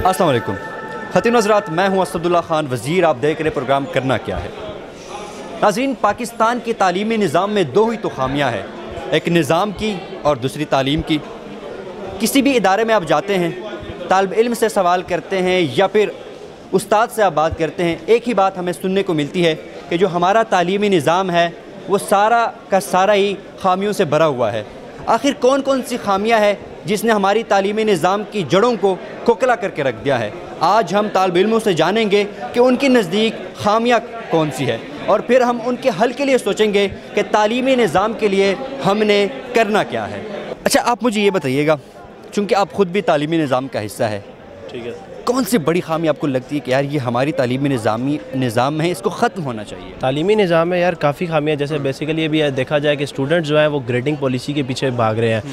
अस्सलाम वालेकुम ख़वातीन हज़रात, मैं हूं असदुल्ला ख़ान वज़ीर। आप देख रहे प्रोग्राम करना क्या है। नाज़रीन, पाकिस्तान के तालीमी निज़ाम में दो ही तो खामियाँ हैं, एक निज़ाम की और दूसरी तालीम की। किसी भी इदारे में आप जाते हैं, तालिब इल्म से सवाल करते हैं या फिर उस्ताद से आप बात करते हैं, एक ही बात हमें सुनने को मिलती है कि जो हमारा तालीमी निज़ाम है वो सारा का सारा ही खामियों से भरा हुआ है। आखिर कौन कौन सी खामियाँ हैं जिसने हमारी तालीमी निज़ाम की जड़ों को खोखला करके रख दिया है। आज हम तालिब इल्मों से जानेंगे कि उनके नज़दीक खामियाँ कौन सी है और फिर हम उनके हल के लिए सोचेंगे कि तालीमी निज़ाम के लिए हमने करना क्या है। अच्छा, आप मुझे ये बताइएगा, चूँकि आप ख़ुद भी तालीमी निज़ाम का हिस्सा है, ठीक है, कौन सी बड़ी खामी आपको लगती है कि यार ये हमारी तालीमी निज़ाम है, इसको ख़त्म होना चाहिए? तालीमी निज़ाम में यार काफ़ी खामियाँ, जैसे बेसिकली ये भी देखा जाए कि स्टूडेंट जो है वो ग्रेडिंग पॉलिसी के पीछे भाग रहे हैं।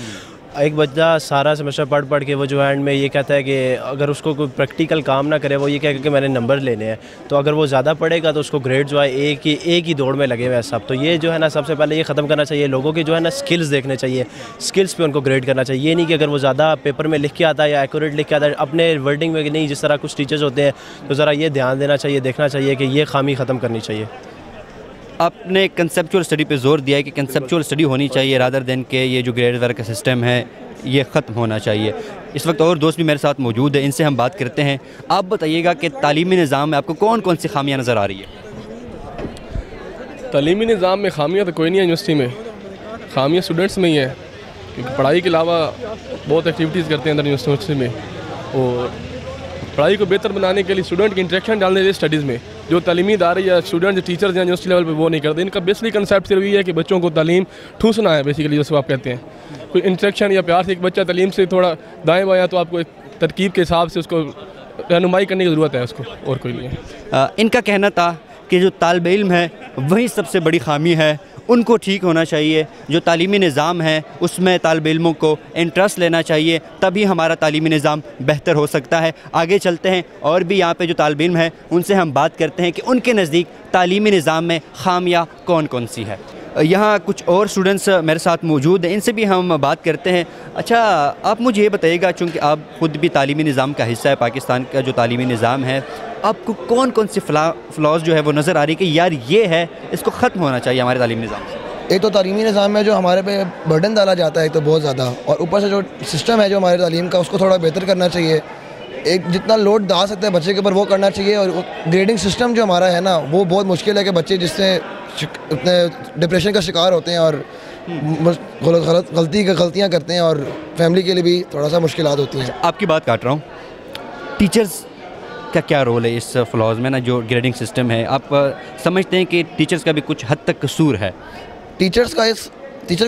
एक बच्चा सारा सेमेस्टर पढ़ पढ़ के वो जो एंड में ये कहता है कि अगर उसको कोई प्रैक्टिकल काम ना करे, वो ये कहे कि मैंने नंबर लेने हैं, तो अगर वो ज़्यादा पढ़ेगा तो उसको ग्रेड जो है एक ही दौड़ में लगे हुए हैं सब। तो ये जो है ना, सबसे पहले ये ख़त्म करना चाहिए। लोगों की जो है ना स्किल्स देखने चाहिए, स्किल्स पे उनको ग्रेड करना चाहिए। ये नहीं कि अगर वो ज़्यादा पेपर में लिख के आता है या एक्यूरेट लिख के आता है अपने वर्डिंग में, नहीं जिस तरह कुछ टीचर्स होते हैं, तो ज़रा ये ध्यान देना चाहिए, देखना चाहिए कि ये खामी ख़त्म करनी चाहिए। आपने कंसेप्चुअल स्टडी पे जोर दिया है कि कंसेप्चुअल स्टडी होनी चाहिए रादर देन के ये जो ग्रेड वर्क का सिस्टम है ये ख़त्म होना चाहिए। इस वक्त और दोस्त भी मेरे साथ मौजूद है, इनसे हम बात करते हैं। आप बताइएगा कि तालीमी निज़ाम में आपको कौन कौन सी खामियाँ नज़र आ रही है? तालीमी निज़ाम में खामियाँ तो कोई नहीं है, यूनिवर्सिटी में खामियाँ स्टूडेंट्स में ही है, क्योंकि पढ़ाई के अलावा बहुत एक्टिविटीज़ करते हैं अंदर यूनिवर्सिटी में, और पढ़ाई को बेहतर बनाने के लिए स्टूडेंट की इंटरेक्शन डालने चाहिए स्टडीज़ में। जो तालीमी इदारे या स्टूडेंट जो टीचर्स हैं यूनिवर्सिटी लेवल पे वो नहीं करते। इनका बेसिकली कंसेप्ट सिर्फ ये है कि बच्चों को तालीम ठूसना है, बेसिकली जैसे आप कहते हैं, कोई इंटरेक्शन या प्यार से एक बच्चा तालीम से थोड़ा दाएँ बाएँ, तो आपको एक तरकीब के हिसाब से उसको रहनुमाई करने की ज़रूरत है उसको, और कोई नहीं है। इनका कहना था कि जो तालिब इल्म है वही सबसे बड़ी खामी है, उनको ठीक होना चाहिए। जो तालीमी निज़ाम है उसमें तालिब इल्मों को इंटरेस्ट लेना चाहिए, तभी हमारा तालीमी निज़ाम बेहतर हो सकता है। आगे चलते हैं और भी यहाँ पे जो तालिब इल्म है उनसे हम बात करते हैं कि उनके नज़दीक तालीमी निज़ाम में खामियाँ कौन कौन सी है। यहाँ कुछ और स्टूडेंट्स मेरे साथ मौजूद हैं, इनसे भी हम बात करते हैं। अच्छा, आप मुझे ये बताइएगा, चूँकि आप ख़ुद भी तालीमी निज़ाम का हिस्सा है, पाकिस्तान का जो तालीमी निज़ाम है, आपको कौन कौन सी फ्लॉज जो है वो नज़र आ रही है कि यार ये है, इसको ख़त्म होना चाहिए हमारे तालीमी निज़ाम से? एक तो तालीमी निज़ाम में जो हमारे पे बर्डन डाला जाता है एक तो बहुत ज़्यादा, और ऊपर से जो सिस्टम है जो हमारे तालीम का उसको थोड़ा बेहतर करना चाहिए। एक जितना लोड डाल सकते हैं बच्चे के ऊपर वो करना चाहिए। और ग्रेडिंग सिस्टम जो हमारा है ना वो बहुत मुश्किल है कि बच्चे जिससे इतने डिप्रेशन का शिकार होते हैं और गलतियाँ करते हैं, और फैमिली के लिए भी थोड़ा सा मुश्किलात होती हैं। आपकी बात काट रहा हूँ, टीचर्स का क्या रोल है इस फ्लॉज में ना, जो ग्रेडिंग सिस्टम है? आप समझते हैं कि टीचर्स का भी कुछ हद तक कसूर है? टीचर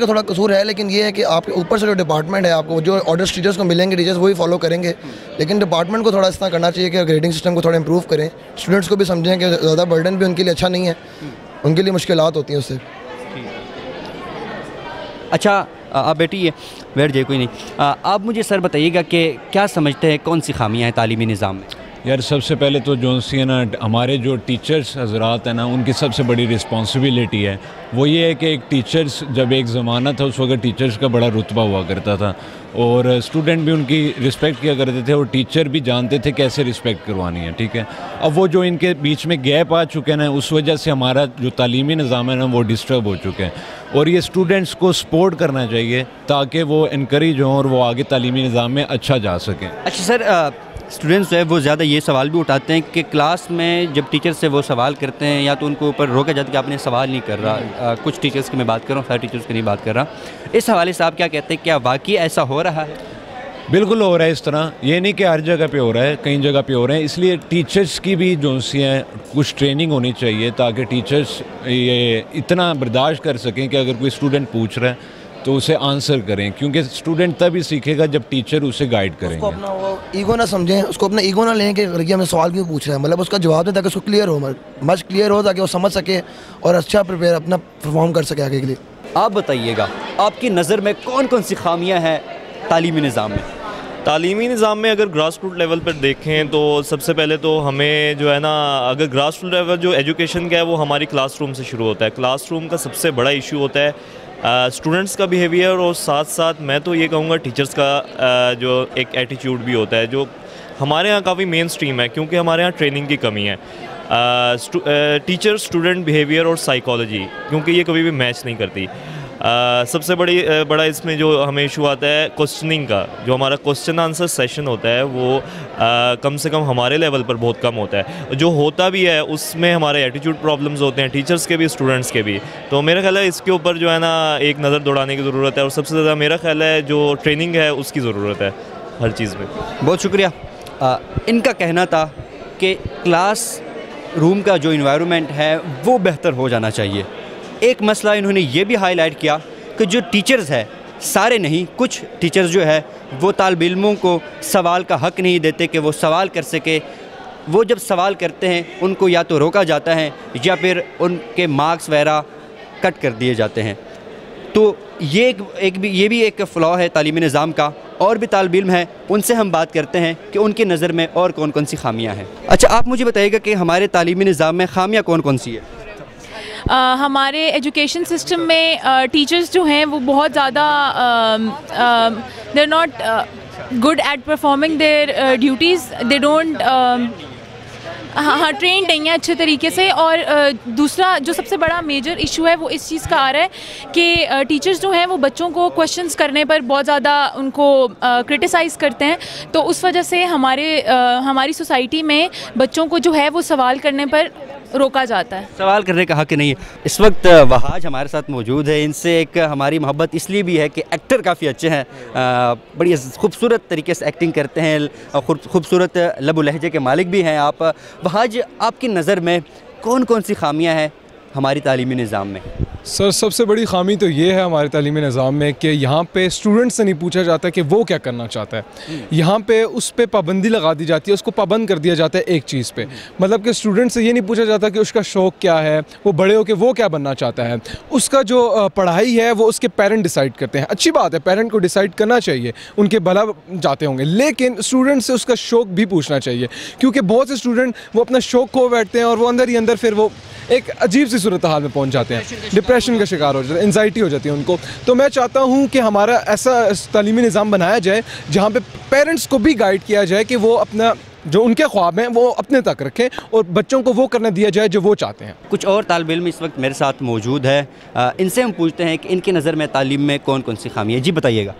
का थोड़ा कसूर है, लेकिन ये है कि आपके ऊपर से जो डिपार्टमेंट है, आपको जो ऑर्डर्स टीचर्स को मिलेंगे टीचर्स वही फॉलो करेंगे, लेकिन डिपार्टमेंट को थोड़ा इस तरह करना चाहिए कि ग्रेडिंग सिस्टम को थोड़ा इंप्रूव करें। स्टूडेंट्स को भी समझें कि ज़्यादा बर्डन भी उनके लिए अच्छा नहीं है, उनके लिए मुश्किलात होती हैं उससे। अच्छा, आप बैठिए, बैठ जाइए, कोई नहीं। आप मुझे सर बताइएगा कि क्या समझते हैं कौन सी खामियाँ हैं तालीमी निज़ाम में? यार सबसे पहले तो जो सी है ना, हमारे जो टीचर्स हजरात हैं ना, उनकी सबसे बड़ी रिस्पॉन्सिबिलिटी है वो ये है कि एक टीचर्स, जब एक ज़माना था उस वक्त टीचर्स का बड़ा रुतबा हुआ करता था और स्टूडेंट भी उनकी रिस्पेक्ट किया करते थे और टीचर भी जानते थे कैसे रिस्पेक्ट करवानी है, ठीक है। अब वो जो इनके बीच में गैप आ चुके हैं ना, उस वजह से हमारा जो तालीमी निज़ाम है ना वो डिस्टर्ब हो चुके हैं, और ये स्टूडेंट्स को सपोर्ट करना चाहिए ताकि वो इनकरेज हों और वो आगे तालीमी निज़ाम में अच्छा जा सकें। अच्छा सर, स्टूडेंट्स जो है वो ज़्यादा ये सवाल भी उठाते हैं कि क्लास में जब टीचर से वो सवाल करते हैं या तो उनको ऊपर रोका जाता है कि आपने सवाल नहीं कर रहा। कुछ टीचर्स की मैं बात कर रहा हूँ, सारे टीचर्स की नहीं बात कर रहा। इस हवाले से आप क्या कहते हैं, क्या वाकई ऐसा हो रहा है? बिल्कुल हो रहा है इस तरह, ये नहीं कि हर जगह पे हो रहा है, कई जगह पे हो रहे हैं। इसलिए टीचर्स की भी जो सी हैं कुछ ट्रेनिंग होनी चाहिए ताकि टीचर्स ये इतना बर्दाश्त कर सकें कि अगर कोई स्टूडेंट पूछ रहा है तो उसे आंसर करें, क्योंकि स्टूडेंट तभी सीखेगा जब टीचर उसे गाइड करेंगे। उसको अपना वो ईगो ना समझें, उसको अपना ईगो ना लें कि लड़की हमें सवाल क्यों पूछ रहा है, मतलब उसका जवाब दें ताकि उसको क्लियर हो, मच क्लियर हो ताकि वो समझ सके और अच्छा प्रिपेयर अपना परफॉर्म कर सके आगे के लिए। आप बताइएगा, आपकी नज़र में कौन कौन सी खामियाँ हैं तालीमी निज़ाम में? तालीमी निज़ाम में अगर ग्रास रूट लेवल पर देखें तो सबसे पहले तो हमें जो है ना, अगर ग्रास रूट लेवल जो एजुकेशन का है वो हमारी क्लासरूम से शुरू होता है। क्लासरूम का सबसे बड़ा इशू होता है स्टूडेंट्स का बिहेवियर, और साथ साथ मैं तो ये कहूँगा टीचर्स का जो एक एटीट्यूड भी होता है, जो हमारे यहाँ काफ़ी मेन स्ट्रीम है, क्योंकि हमारे यहाँ ट्रेनिंग की कमी है। टीचर स्टूडेंट बिहेवियर और साइकोलॉजी, क्योंकि ये कभी भी मैच नहीं करती। सबसे बड़ा इसमें जो हमें इशू आता है क्वेश्चनिंग का, जो हमारा क्वेश्चन आंसर सेशन होता है वो कम से कम हमारे लेवल पर बहुत कम होता है। जो होता भी है उसमें हमारे एटीट्यूड प्रॉब्लम्स होते हैं, टीचर्स के भी स्टूडेंट्स के भी। तो मेरा ख्याल है इसके ऊपर जो है ना एक नज़र दौड़ाने की ज़रूरत है, और सबसे ज़्यादा मेरा ख्याल है जो ट्रेनिंग है उसकी ज़रूरत है हर चीज़ में। बहुत शुक्रिया। इनका कहना था कि क्लास रूम का जो इन्वायरमेंट है वो बेहतर हो जाना चाहिए। एक मसला इन्होंने ये भी हाईलाइट किया कि जो टीचर्स है, सारे नहीं, कुछ टीचर्स जो है वो तालिब इल्मों को सवाल का हक़ नहीं देते कि वो सवाल कर सके। वो जब सवाल करते हैं उनको या तो रोका जाता है या फिर उनके मार्क्स वगैरह कट कर दिए जाते हैं। तो ये भी एक फ़्लॉ है तालीमी निज़ाम का। और भी तालिब इल्म हैं, उनसे हम बात करते हैं कि उनकी नज़र में और कौन कौन सी खामियाँ हैं। अच्छा, आप मुझे बताइएगा कि हमारे तालीमी निज़ाम में खामियाँ कौन कौन सी है? हमारे एजुकेशन सिस्टम में टीचर्स जो हैं वो बहुत ज़्यादा they are not good at performing their duties, they don't हाँ ट्रेंड नहीं है अच्छे तरीके से। और दूसरा जो सबसे बड़ा मेजर इशू है वो इस चीज़ का आ रहा है कि टीचर्स जो हैं वो बच्चों को क्वेश्चंस करने पर बहुत ज़्यादा उनको क्रिटिसाइज़ करते हैं। तो उस वजह से हमारी सोसाइटी में बच्चों को जो है वो सवाल करने पर रोका जाता है। सवाल करने का हक़ नहीं है। इस वक्त वहाज हमारे साथ मौजूद है। इनसे एक हमारी मोहब्बत इसलिए भी है कि एक्टर काफ़ी अच्छे हैं, बड़ी खूबसूरत तरीके से एक्टिंग करते हैं, खूबसूरत लब लहजे के मालिक भी हैं आप। वहाज, आपकी नज़र में कौन कौन सी खामियां हैं हमारी तालीमी निज़ाम में? सर, सबसे बड़ी ख़ामी तो ये है हमारे तालीमी निज़ाम में कि यहाँ पे स्टूडेंट से नहीं पूछा जाता कि वो क्या करना चाहता है। यहाँ पे उस पर पाबंदी लगा दी जाती है, उसको पाबंद कर दिया जाता है एक चीज़ पे। मतलब कि स्टूडेंट से ये नहीं पूछा जाता कि उसका शौक़ क्या है, वो बड़े होकर वो क्या बनना चाहता है। उसका जो पढ़ाई है वो उसके पेरेंट डिसाइड करते हैं। अच्छी बात है, पेरेंट को डिसाइड करना चाहिए, उनके भला जाते होंगे, लेकिन स्टूडेंट से उसका शौक़ भी पूछना चाहिए। क्योंकि बहुत से स्टूडेंट वो अपना शौक़ खो बैठते हैं और वो अंदर ही अंदर फिर वो एक अजीब सी सूरत हाल में पहुंच जाते हैं, डिप्रेशन का शिकार हो जाते हैं, एंजाइटी हो जाती है उनको। तो मैं चाहता हूं कि हमारा ऐसा तालीमी निज़ाम बनाया जाए जहां पे पेरेंट्स को भी गाइड किया जाए कि वो अपना जो उनके ख्वाब हैं वो अपने तक रखें और बच्चों को वो करने दिया जाए जो वो चाहते हैं। कुछ और तालिब इल्म इस वक्त मेरे साथ मौजूद है, इनसे हम पूछते हैं कि इनकी नज़र में तालीम में कौन कौन सी खामियाँ। जी बताइएगा।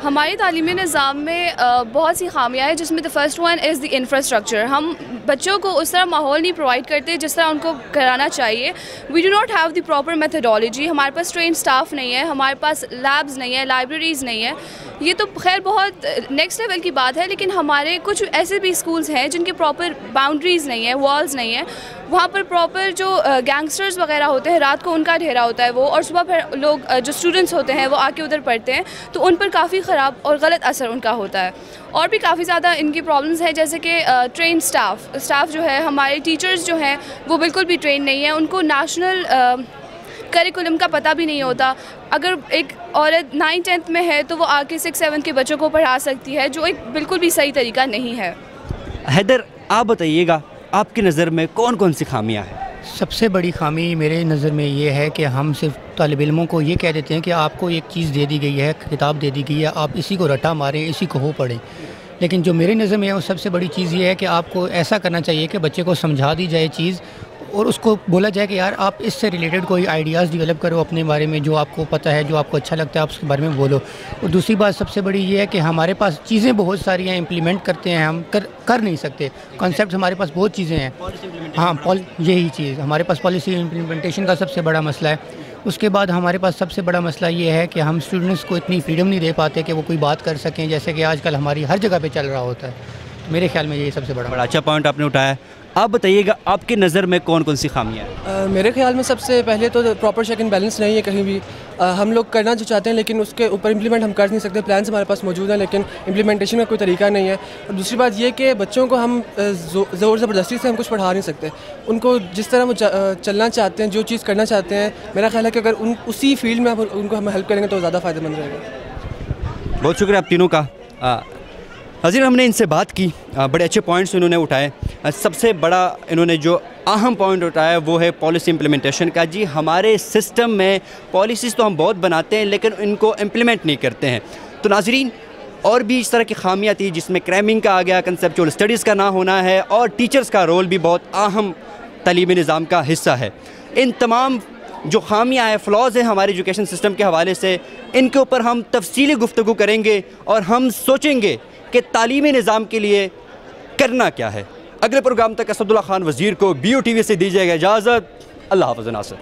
हमारी तालीमी निज़ाम में बहुत सी खामियाँ हैं, जिसमें the first one is the infrastructure. हम बच्चों को उस तरह माहौल नहीं प्रोवाइड करते जिस तरह उनको कराना चाहिए। We do not have the proper methodology. हमारे पास ट्रेन स्टाफ नहीं है, हमारे पास लैब्स नहीं है, लाइब्रेरीज़ नहीं है। ये तो खैर बहुत नेक्स्ट लेवल की बात है, लेकिन हमारे कुछ ऐसे भी स्कूल्स हैं जिनके प्रॉपर बाउंड्रीज़ नहीं है, वॉल्स नहीं है। वहाँ पर प्रॉपर जो गैंगस्टर्स वगैरह होते हैं, रात को उनका डेरा होता है वो, और सुबह फिर लोग जो स्टूडेंट्स होते हैं वो आके उधर पढ़ते हैं, तो उन पर काफ़ी ख़राब और गलत असर उनका होता है। और भी काफ़ी ज़्यादा इनकी प्रॉब्लम्स हैं, जैसे कि ट्रेन स्टाफ जो है, हमारे टीचर्स जो हैं वो बिल्कुल भी ट्रेन नहीं है, उनको नेशनल करिकुलम का पता भी नहीं होता। अगर एक औरत 9th-10th में है तो वो आके 6-7 के बच्चों को पढ़ा सकती है, जो एक बिल्कुल भी सही तरीका नहीं है। हैदर, आप बताइएगा, आपकी नज़र में कौन कौन सी खामियाँ हैं? सबसे बड़ी खामी मेरे नज़र में ये है कि हम सिर्फ तालिब इल्मों को ये कह देते हैं कि आपको एक चीज़ दे दी गई है, किताब दे दी गई है, आप इसी को रटा मारें, इसी को हो पढ़ें। लेकिन जो मेरे नज़र में है वो सबसे बड़ी चीज़ ये है कि आपको ऐसा करना चाहिए कि बच्चे को समझा दी जाए चीज़, और उसको बोला जाए कि यार आप इससे रिलेटेड कोई आइडियाज़ डेवलप करो अपने बारे में, जो आपको पता है, जो आपको अच्छा लगता है, आप उसके बारे में बोलो। और दूसरी बात सबसे बड़ी ये है कि हमारे पास चीज़ें बहुत सारी हैं, इम्प्लीमेंट करते हैं हम, कर नहीं सकते। कॉन्सेप्ट हमारे पास बहुत चीज़ें हैं, हाँ, यही चीज़ हमारे पास पॉलिसी इम्प्लीमेंटेशन का सबसे बड़ा मसला है। उसके बाद हमारे पास सबसे बड़ा मसला ये है कि हम स्टूडेंट्स को इतनी फ्रीडम नहीं दे पाते कि वो कोई बात कर सकें, जैसे कि आजकल हमारी हर जगह पे चल रहा होता है। मेरे ख्याल में यही सबसे बड़ा अच्छा पॉइंट आपने उठाया। आप बताइएगा, आपकी नज़र में कौन कौन सी खामियाँ हैं? मेरे ख्याल में सबसे पहले तो प्रॉपर चेक एंड बैलेंस नहीं है कहीं भी। हम लोग करना जो चाहते हैं लेकिन उसके ऊपर इम्प्लीमेंट हम कर नहीं सकते। प्लान्स हमारे पास मौजूद हैं लेकिन इम्प्लीमेंटेशन का कोई तरीका नहीं है। और दूसरी बात ये कि बच्चों को हम ज़ोर ज़बरदस्ती से हम कुछ पढ़ा नहीं सकते। उनको जिस तरह वो चलना चाहते हैं, जो चीज़ करना चाहते हैं, मेरा ख्याल है कि अगर उसी फील्ड में उनको हम हेल्प करेंगे तो ज़्यादा फ़ायदेमंद रहेगा। बहुत शुक्रिया आप तीनों का। हज़ीर, हमने इनसे बात की, बड़े अच्छे पॉइंट्स इन्होंने उठाए। सबसे बड़ा इन्होंने जो अहम पॉइंट उठाया वो है पॉलिसी इम्प्लीमेंटेशन का। जी, हमारे सिस्टम में पॉलिसीज़ तो हम बहुत बनाते हैं लेकिन इनको इम्प्लीमेंट नहीं करते हैं। तो नाज़रीन, और भी इस तरह की खामियाँ थी, जिसमें क्रैमिंग का आ गया, कंसेप्चुअल स्टडीज़ का ना होना है, और टीचर्स का रोल भी बहुत अहम तालीमी निज़ाम का हिस्सा है। इन तमाम जो खामियाँ हैं, फ्लॉज़ हैं हमारे एजुकेशन सिस्टम के हवाले से, इनके ऊपर हम तफसीली गुफ्तगू करेंगे और हम सोचेंगे कि तालीमी निज़ाम के लिए करना क्या है। अगले प्रोग्राम तक असदुल्ला खान वज़ीर को BOTV से दीजिएगा इजाज़त। अल्लाह हाफ़िज़ नासिर।